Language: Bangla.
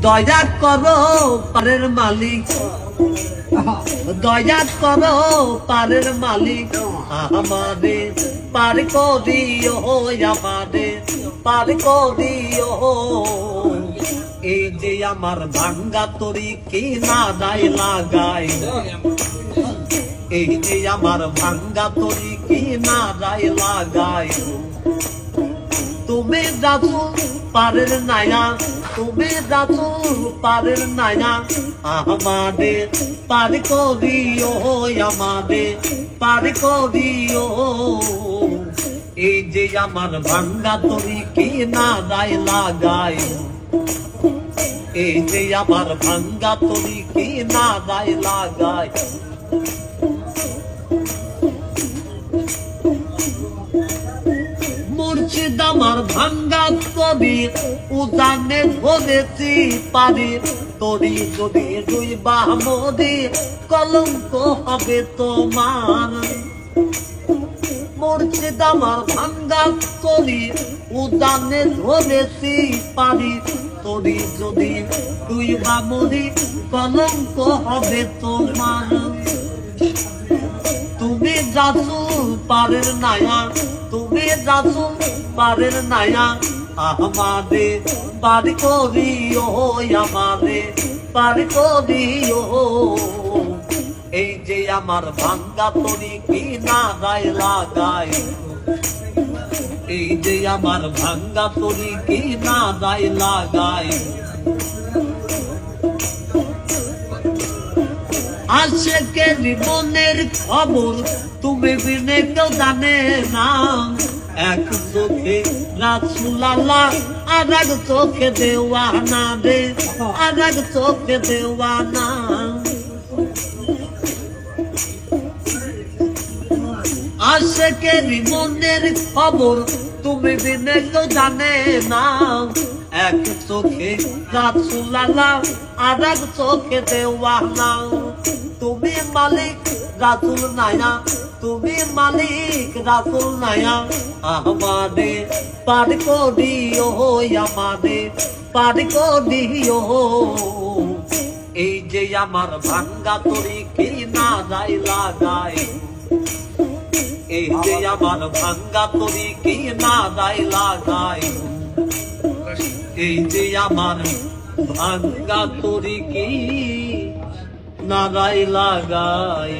দয়া করো পারের মালিক, দয়া করো পারের মালিক, আমাদের পার করিও, আমাদের পার করিও। এই যে আমার ভাঙ্গা তরি কি না দায় লাগাই, এই যে আমার ভাঙ্গা তরি কি না দায় লাগাই। তুমি যাচ্ছো পারের নায়া, তুমি যাচ্ছো পারের নায়া, আমাদের পার করিও, আমাদের পার করিও। এই যে আমার ভাঙ্গা তরি কি না দায় লাগাই, এই যে আমার ভাঙ্গা তরি কি না দায় লাগাই। মুর্শিদ আমার ভাঙ্গা তরি উজানে ধরেছি পারি, তরি যদি দুই বামদি কলঙ্ক হবে তোমার। মুর্শিদ আমার ভাঙ্গা তরি উজানে ধরেছি পারি, তরি যদি দুই বামদি কলঙ্ক হবে তোমার। তুমি যাচ্ছো পারের নায়া, তুমি যাচ্ছো পারের নায়া, আমাদের পার করিও, আমাদের পার করিও। এই যে আমার ভাঙ্গা তরি কি না দায় লাগাই, এই যে আমার ভাঙ্গা তরি কি না দায় লাগাই। আশেকের মনের খবর তুমি বিনে কেউ জানে না, এক চোখে রাসূল আল্লাহ আর এক চোখে দেওয়ানা রে, আর এক চোখে দেওয়ানা। আশেকের মনের খবর তুমি বিনে কেউ জানে না, এক চোখে রাসূল আল্লাহ আর এক চোখে দেওয়ানা। তুমি মালিক রাসূল নায়া, তুমি মালিক রাসূল নায়া, আমাদের পার করিও, আমাদের পার করিও। এই যে আমার ভাঙ্গা তরি কি না দায় লাগাই, এই যে আমার ভাঙ্গা তরি কি না দায় লাগাই। এই যে আমার ভাঙ্গা তরি কি না দায় লাগাই।